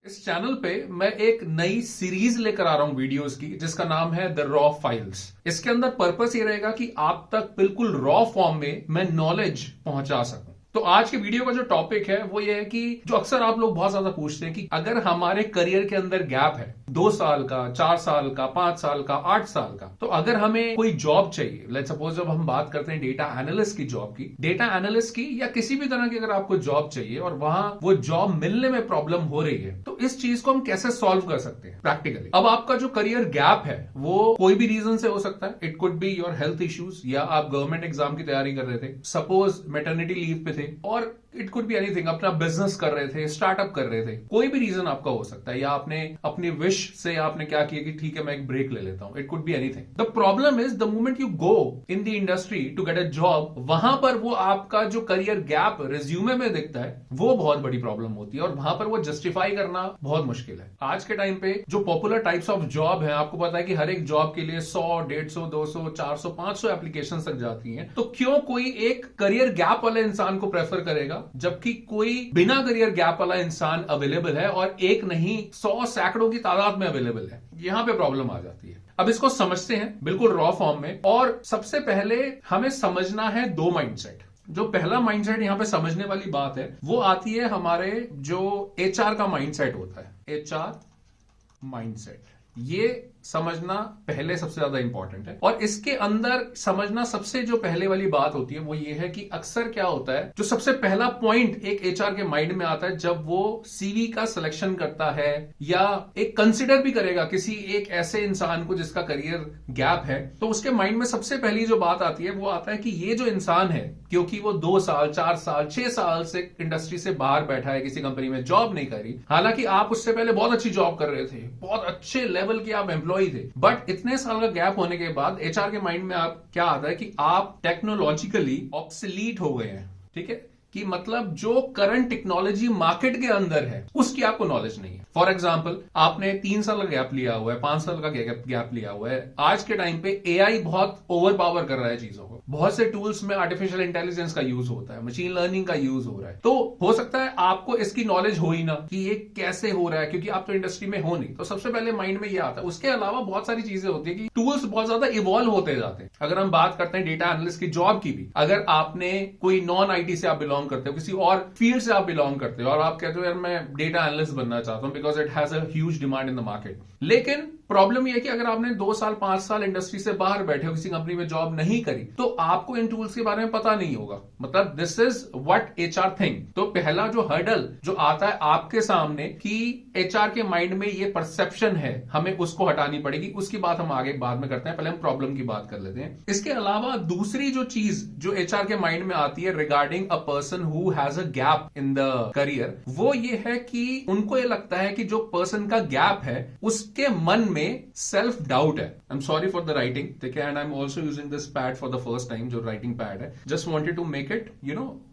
इस चैनल पे मैं एक नई सीरीज लेकर आ रहा हूं वीडियोस की, जिसका नाम है द रॉ फाइल्स। इसके अंदर पर्पस ये रहेगा कि आप तक बिल्कुल रॉ फॉर्म में मैं नॉलेज पहुंचा सकूं। तो आज के वीडियो का जो टॉपिक है वो ये है कि जो अक्सर आप लोग बहुत ज्यादा पूछते हैं कि अगर हमारे करियर के अंदर गैप है 2 साल का, 4 साल का, 5 साल का, 8 साल का, तो अगर हमें कोई जॉब चाहिए, लेट्स सपोज जब हम बात करते हैं डेटा एनालिस्ट की जॉब की, डेटा एनालिस्ट की या किसी भी तरह की अगर आपको जॉब चाहिए और वहां वो जॉब मिलने में प्रॉब्लम हो रही है, तो इस चीज को हम कैसे सॉल्व कर सकते हैं प्रैक्टिकली। अब आपका जो करियर गैप है वो कोई भी रीजन से हो सकता है। It could be your health issues, या आप गवर्नमेंट एग्जाम की तैयारी कर रहे थे, सपोज मैटरनिटी लीव पे थे, और इट कुड बी एनीथिंग, अपना बिजनेस कर रहे थे, स्टार्टअप कर रहे थे, कोई भी रीजन आपका हो सकता है, या आपने अपनी विश से आपने क्या किया कि ठीक है मैं एक ब्रेक ले लेता हूं। It could be anything. The problem is the moment you go in the industry to get a job, वहां पर वो आपका जो करियर गैप रिज्यूमे में दिखता है वो बहुत बड़ी प्रॉब्लम होती है, और वहां पर वो जस्टिफाई करना बहुत मुश्किल है। आज के टाइम पे जो पॉपुलर टाइप्स ऑफ जॉब है, आपको पता है कि हर एक जॉब के लिए 100, 150, 200, 400, 500 एप्लीकेशन तक जाती हैं। तो क्यों कोई एक करियर गैप वाले इंसान को प्रेफर करेगा जबकि कोई बिना करियर गैप वाला इंसान अवेलेबल है, और एक नहीं 100 सैकड़ों की तादाद में अवेलेबल है। यहां पे प्रॉब्लम आ जाती है। अब इसको समझते हैं बिल्कुल रॉ फॉर्म में, और सबसे पहले हमें समझना है 2 माइंडसेट। जो पहला माइंडसेट यहां पे समझने वाली बात है वो आती है हमारे जो एचआर का माइंडसेट होता है। एचआर माइंडसेट, ये समझना पहले सबसे ज्यादा इंपॉर्टेंट है, और इसके अंदर समझना सबसे जो पहले वाली बात होती है वो ये है कि अक्सर क्या होता है, जो सबसे पहला पॉइंट एक एचआर के माइंड में आता है जब वो सीवी का सिलेक्शन करता है या एक कंसिडर भी करेगा किसी एक ऐसे इंसान को जिसका करियर गैप है, तो उसके माइंड में सबसे पहली जो बात आती है वो आता है कि ये जो इंसान है, क्योंकि वो 2 साल, 4 साल, 6 साल से इंडस्ट्री से बाहर बैठा है, किसी कंपनी में जॉब नहीं करी, हालांकि आप उससे पहले बहुत अच्छी जॉब कर रहे थे, बहुत अच्छे लेवल के आप एम्प्लॉय थे, बट इतने साल का गैप होने के बाद एचआर के माइंड में आप क्या आता है कि आप टेक्नोलॉजिकली ऑब्सोलीट हो गए हैं। ठीक है, कि मतलब जो करंट टेक्नोलॉजी मार्केट के अंदर है उसकी आपको नॉलेज नहीं है। फॉर एग्जाम्पल, आपने 3 साल का गैप लिया हुआ है, 5 साल का गैप लिया हुआ है। आज के टाइम पे एआई बहुत ओवर पावर कर रहा है चीजों को, बहुत से टूल्स में आर्टिफिशियल इंटेलिजेंस का यूज होता है, मशीन लर्निंग का यूज हो रहा है। तो हो सकता है आपको इसकी नॉलेज हो ही ना कि ये कैसे हो रहा है, क्योंकि आप तो इंडस्ट्री में हो नहीं। तो सबसे पहले माइंड में ये आता है। उसके अलावा बहुत सारी चीजें होती है कि टूल्स बहुत ज्यादा इवॉल्व होते जाते हैं। अगर हम बात करते हैं डेटा एनालिस्ट की जॉब की भी, अगर आपने कोई नॉन आईटी से आप बिलोंग करते हो, किसी और फील्ड से आप बिलोंग करते हो, और आप कहते हो यार मैं डेटा एनालिस्ट बनना चाहता हूं because it has a huge demand in the market, लेकिन प्रॉब्लम यह है कि अगर आपने 2 साल, 5 साल इंडस्ट्री से बाहर बैठे हो, किसी कंपनी में जॉब नहीं करी, तो आपको इन टूल्स के बारे में पता नहीं होगा। मतलब this is what HR think. तो पहला जो हर्डल जो आता है आपके सामने कि एचआर के माइंड में ये परसेप्शन है, हमें उसको हटानी पड़ेगी। उसकी बात हम आगे बाद में करते हैं, पहले हम प्रॉब्लम की बात कर लेते हैं। इसके अलावा दूसरी जो चीज जो एचआर के माइंड में आती है regarding a person who has a gap in the career, वो ये है कि उनको ये लगता है कि जो पर्सन का गैप है उसके मन में सेल्फ डाउट है। I am sorry for the writing, ठीक है, and I am also using this pad for the first time, जो राइटिंग पैड है। Just wanted to make it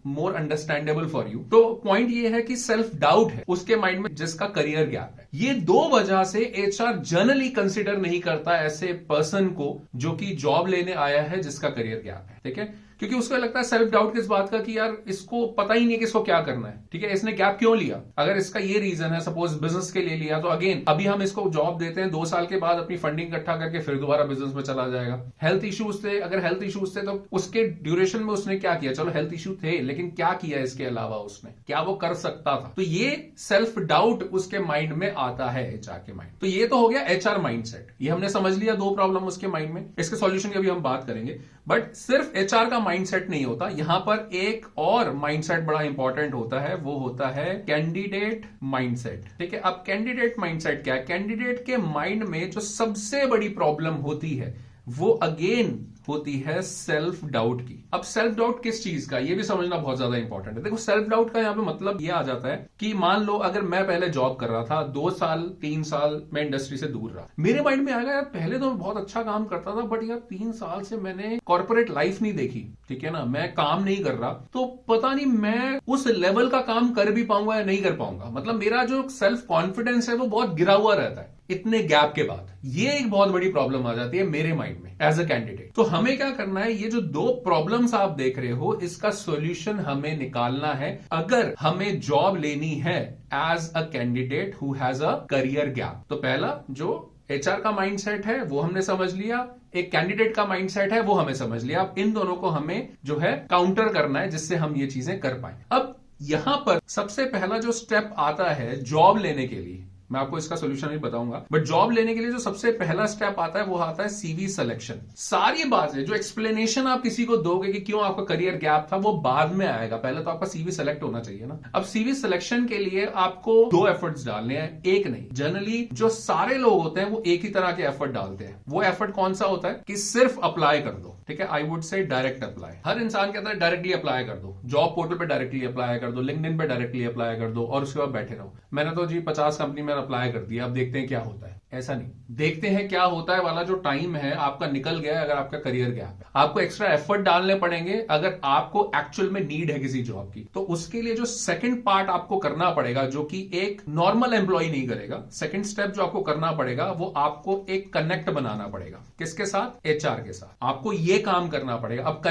more understandable for you. तो पॉइंट ये है कि self doubt है उसके माइंड में जिसका करियर गैप है। ये 2 वजह से एचआर जनरली कंसिडर नहीं करता ऐसे पर्सन को जो कि जॉब लेने आया है जिसका करियर गैप है। ठीक है, क्योंकि उसको लगता है सेल्फ डाउट किस बात का कि यार इसको पता ही नहीं कि इसको क्या करना है। ठीक है, इसने गैप क्यों लिया? अगर इसका ये रीजन है, सपोज बिजनेस के लिए लिया, तो अगेन अभी हम इसको जॉब देते हैं, 2 साल के बाद अपनी फंडिंग इकट्ठा करके फिर दोबारा बिजनेस में चला जाएगा। हेल्थ इश्यूज थे, अगर हेल्थ इश्यूज थे तो उसके ड्यूरेशन में उसने क्या किया? चलो हेल्थ इश्यू थे, लेकिन क्या किया इसके अलावा उसने? क्या वो कर सकता था? तो ये सेल्फ डाउट उसके माइंड में आता है एचआर के माइंड। तो ये तो हो गया एचआर माइंडसेट। ये हमने समझ लिया 2 प्रॉब्लम उसके माइंड में। इसके सॉल्यूशन की अभी हम बात करेंगे, बट सिर्फ एचआर का माइंडसेट नहीं होता। यहां पर एक और माइंडसेट बड़ा इंपॉर्टेंट होता है, वो होता है कैंडिडेट माइंडसेट। ठीक है, अब कैंडिडेट माइंडसेट क्या है? कैंडिडेट के माइंड में जो सबसे बड़ी प्रॉब्लम होती है वो अगेन होती है सेल्फ डाउट की। अब सेल्फ डाउट किस चीज का, ये भी समझना बहुत ज्यादा इंपॉर्टेंट है। देखो, सेल्फ डाउट का यहां पे मतलब ये आ जाता है कि मान लो अगर मैं पहले जॉब कर रहा था, 2 साल, 3 साल मैं इंडस्ट्री से दूर रहा, मेरे माइंड में आएगा यार पहले तो मैं बहुत अच्छा काम करता था, बट यार 3 साल से मैंने कॉर्पोरेट लाइफ नहीं देखी, ठीक है ना, मैं काम नहीं कर रहा, तो पता नहीं मैं उस लेवल का काम कर भी पाऊंगा या नहीं कर पाऊंगा। मतलब मेरा जो सेल्फ कॉन्फिडेंस है वो बहुत गिरा हुआ रहता है इतने गैप के बाद। ये एक बहुत बड़ी प्रॉब्लम आ जाती है मेरे माइंड में एज अ कैंडिडेट। तो हमें क्या करना है, ये जो दो प्रॉब्लम्स आप देख रहे हो इसका सॉल्यूशन हमें निकालना है अगर हमें जॉब लेनी है as a candidate who has a career gap. तो पहला जो एचआर का माइंडसेट है वो हमने समझ लिया, एक कैंडिडेट का माइंडसेट है वो हमें समझ लिया। अब इन दोनों को हमें जो है काउंटर करना है जिससे हम ये चीजें कर पाए। अब यहां पर सबसे पहला जो स्टेप आता है जॉब लेने के लिए, मैं आपको इसका सोल्यूशन भी बताऊंगा, बट जॉब लेने के लिए जो सबसे पहला स्टेप आता है वो आता है सीवी सिलेक्शन। सारी बातें जो एक्सप्लेनेशन आप किसी को दोगे कि क्यों आपका करियर गैप था वो बाद में आएगा, पहले तो आपका सीवी सेलेक्ट होना चाहिए ना। अब सीवी सिलेक्शन के लिए आपको 2 एफर्ट्स डालने हैं, एक नहीं। जनरली जो सारे लोग होते हैं वो एक ही तरह के एफर्ट डालते हैं। वो एफर्ट कौन सा होता है कि सिर्फ अप्लाई कर दो, ठीक है। I would say direct apply. हर इंसान कहता है डायरेक्टली अप्लाई कर दो, जॉब पोर्टल पे डायरेक्टली अप्लाई कर दो, लिंक्डइन पे डायरेक्टली अप्लाई कर दो और उसके बाद बैठे रहो। मैंने तो जी 50 कंपनी में अप्लाई कर दिया, अब देखते हैं क्या होता है। ऐसा नहीं, देखते हैं क्या होता है वाला जो टाइम है आपका निकल गया अगर आपका करियर गया। आपको एक्स्ट्रा एफर्ट डालने पड़ेंगे अगर आपको एक्चुअल में नीड है किसी जॉब की। तो उसके लिए जो सेकंड पार्ट आपको करना पड़ेगा, जो कि एक नॉर्मल एम्प्लॉय नहीं करेगा, सेकंड स्टेप जो आपको करना पड़ेगा वो आपको एक कनेक्ट बनाना पड़ेगा। किसके साथ? एचआर के साथ। आपको ये काम करना पड़ेगा। अब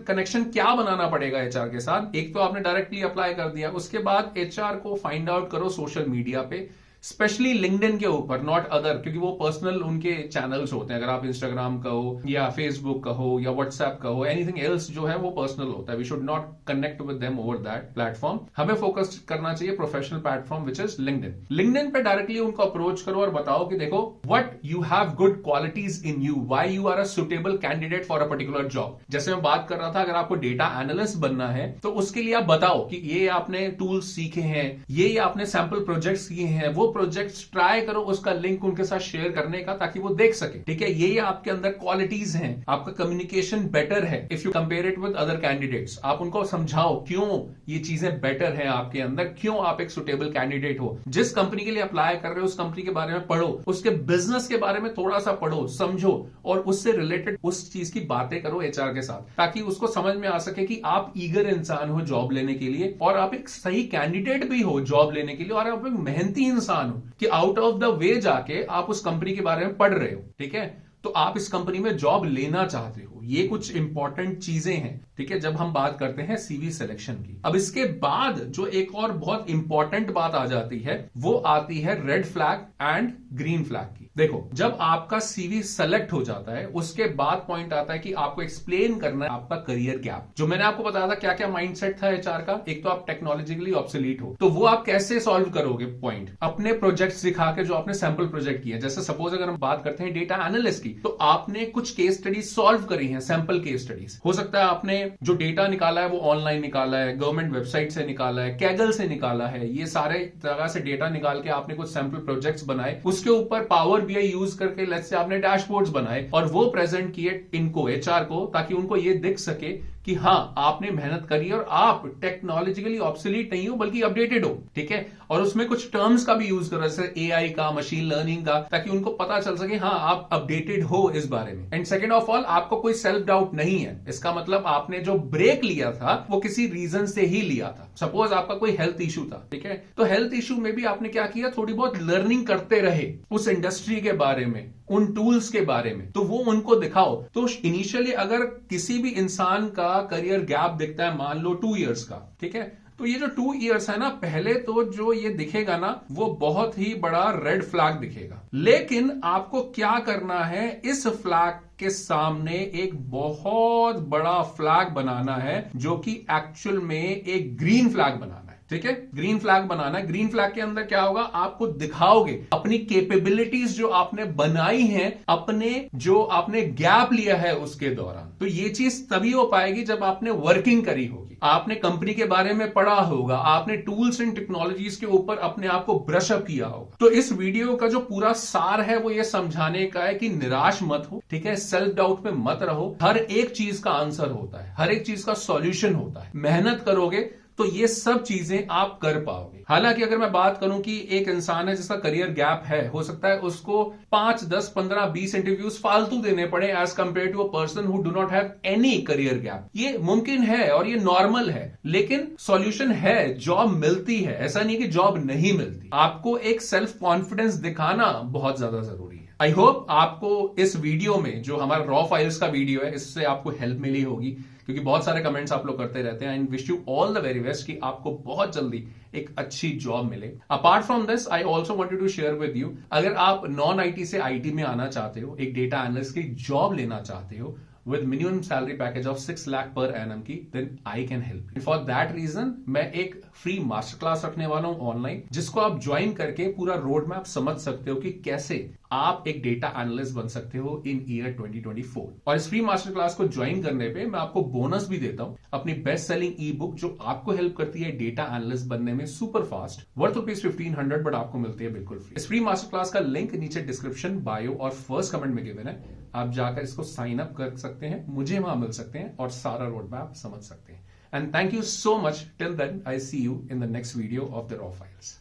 कनेक्शन क्या बनाना पड़ेगा एचआर के साथ? एक तो आपने डायरेक्टली अप्लाई कर दिया, उसके बाद एचआर को फाइंड आउट करो सोशल मीडिया पे, स्पेशली लिंक्डइन के ऊपर, नॉट अदर, क्योंकि वो पर्सनल उनके चैनल्स होते हैं। अगर आप इंस्टाग्राम कहो या फेसबुक कहो या व्हाट्सएप कहो, एनीथिंग एल्स जो है वो पर्सनल होता है। We should not connect with them over that platform. हमें फोकस करना चाहिए professional platform which is LinkedIn. LinkedIn पे डायरेक्टली उनको अप्रोच करो और बताओ कि देखो what you have good qualities in you, why you are a suitable candidate for a particular job. जैसे मैं बात कर रहा था, अगर आपको डेटा एनालिस्ट बनना है तो उसके लिए आप बताओ कि ये आपने टूल्स सीखे हैं, ये आपने सैंपल प्रोजेक्ट्स किए हैं, वो प्रोजेक्ट्स ट्राई करो उसका लिंक उनके साथ शेयर करने का ताकि वो देख सके, ठीक है। ये आपके अंदर क्वालिटीज हैं, आपका कम्युनिकेशन बेटर है if you compare it with other candidates. आप उनको समझाओ क्यों ये चीजें बेटर है आपके अंदर, क्यों आप एक सुटेबल कैंडिडेट हो। जिस कंपनी के लिए अप्लाई कर रहे हो उस कंपनी के बारे में पढ़ो, उसके बिजनेस के बारे में थोड़ा सा पढ़ो, समझो और उससे रिलेटेड उस चीज की बातें करो एचआर के साथ, ताकि उसको समझ में आ सके कि आप ईगर इंसान हो जॉब लेने के लिए और आप एक सही कैंडिडेट भी हो जॉब लेने के लिए और आप एक मेहनती इंसान हो कि आउट ऑफ द वे जाके आप उस कंपनी के बारे में पढ़ रहे हो, ठीक है। तो आप इस कंपनी में जॉब लेना चाहते हो। ये कुछ इंपॉर्टेंट चीजें हैं, ठीक है, जब हम बात करते हैं सीवी सिलेक्शन की। अब इसके बाद जो एक और बहुत इंपॉर्टेंट बात आ जाती है वो आती है red flag and green flag की। देखो, जब आपका सीवी सेलेक्ट हो जाता है उसके बाद पॉइंट आता है कि आपको एक्सप्लेन करना है आपका करियर गैप। जो मैंने आपको बताया था क्या क्या माइंडसेट था एचआर का, एक तो आप टेक्नोलॉजिकली ऑब्सोलीट हो, तो वो आप कैसे सॉल्व करोगे पॉइंट, अपने प्रोजेक्ट्स दिखा के जो आपने सैंपल प्रोजेक्ट किया। जैसे सपोज अगर हम बात करते हैं डेटा एनालिस्ट की, तो आपने कुछ केस स्टडीज सॉल्व करी हैं, सैंपल केस स्टडीज। हो सकता है आपने जो डेटा निकाला है वो ऑनलाइन निकाला है, गवर्नमेंट वेबसाइट से निकाला है, कैगल से निकाला है, ये सारे तरह से डेटा निकाल के आपने कुछ सैंपल प्रोजेक्ट्स बनाए, उसके ऊपर पावर बीआई यूज करके लेट्स से आपने डैशबोर्ड्स बनाए और वो प्रेजेंट किए इनको एचआर को, ताकि उनको ये दिख सके कि हाँ आपने मेहनत करी और आप टेक्नोलॉजिकली ऑब्सोलीट नहीं हो बल्कि अपडेटेड हो, ठीक है। और उसमें कुछ टर्म्स का भी यूज करो जैसे एआई का, मशीन लर्निंग का, ताकि उनको पता चल सके हाँ आप अपडेटेड हो इस बारे में। एंड सेकंड ऑफ ऑल, आपको कोई सेल्फ डाउट नहीं है। इसका मतलब आपने जो ब्रेक लिया था वो किसी रीजन से ही लिया था। सपोज आपका कोई हेल्थ इशू था, ठीक है, तो हेल्थ इशू में भी आपने क्या किया, थोड़ी बहुत लर्निंग करते रहे उस इंडस्ट्री के बारे में, उन टूल्स के बारे में, तो वो उनको दिखाओ। तो इनिशियली अगर किसी भी इंसान का करियर गैप दिखता है मान लो 2 इयर्स का, ठीक है, तो ये जो 2 इयर्स है ना, पहले तो जो ये दिखेगा ना वो बहुत ही बड़ा रेड फ्लैग दिखेगा। लेकिन आपको क्या करना है, इस फ्लैग के सामने एक बहुत बड़ा फ्लैग बनाना है जो कि एक्चुअल में एक ग्रीन फ्लैग बनाना है, ठीक है। ग्रीन फ्लैग बनाना है। ग्रीन फ्लैग के अंदर क्या होगा, आपको दिखाओगे अपनी कैपेबिलिटीज जो आपने बनाई हैं अपने जो आपने गैप लिया है उसके दौरान। तो ये चीज तभी हो पाएगी जब आपने वर्किंग करी होगी, आपने कंपनी के बारे में पढ़ा होगा, आपने टूल्स एंड टेक्नोलॉजीज के ऊपर अपने आप को ब्रश अप किया होगा। तो इस वीडियो का जो पूरा सार है वो ये समझाने का है कि निराश मत हो, ठीक है, सेल्फ डाउट में मत रहो। हर एक चीज का आंसर होता है, हर एक चीज का सॉल्यूशन होता है। मेहनत करोगे तो ये सब चीजें आप कर पाओगे। हालांकि अगर मैं बात करूं कि एक इंसान है जिसका करियर गैप है, हो सकता है उसको 5, 10, 15, 20 इंटरव्यूज फालतू देने पड़े as compare to a person who do not have any career gap. ये मुमकिन है और ये नॉर्मल है, लेकिन सॉल्यूशन है, जॉब मिलती है। ऐसा नहीं कि जॉब नहीं मिलती। आपको एक सेल्फ कॉन्फिडेंस दिखाना बहुत ज्यादा जरूरी है। आई होप आपको इस वीडियो में, जो हमारा रॉ फाइल्स का वीडियो है, इससे आपको हेल्प मिली होगी, क्योंकि बहुत सारे कमेंट्स आप लोग करते रहते हैं। And wish you all the very best कि आपको बहुत जल्दी एक अच्छी जॉब मिले। Apart from this, I also wanted to share with you, अगर आप नॉन आईटी से आईटी में आना चाहते हो, एक डेटा एनालिस्ट की जॉब लेना चाहते हो with minimum salary package of 6 lakh per annum की, then I can help you. For that reason मैं एक फ्री मास्टर क्लास रखने वाला हूं ऑनलाइन, जिसको आप ज्वाइन करके पूरा रोड मैप समझ सकते हो कि कैसे आप एक डेटा एनालिस्ट बन सकते हो इन ईयर 2024। और इस फ्री मास्टर क्लास को ज्वाइन करने पे मैं आपको बोनस भी देता हूं, अपनी बेस्ट सेलिंग ई बुक, जो आपको हेल्प करती है डेटा एनालिस्ट बनने में सुपर फास्ट, वर्थ ₹1500, बट आपको मिलती है बिल्कुल फ्री। इस फ्री मास्टर क्लास का लिंक नीचे डिस्क्रिप्शन, बायो और फर्स्ट कमेंट में गिवन है। आप जाकर इसको साइन अप कर सकते हैं, मुझे वहां मिल सकते हैं और सारा रोड मैप समझ सकते हैं। And thank you so much. Till then, I see you in the next video of the raw files.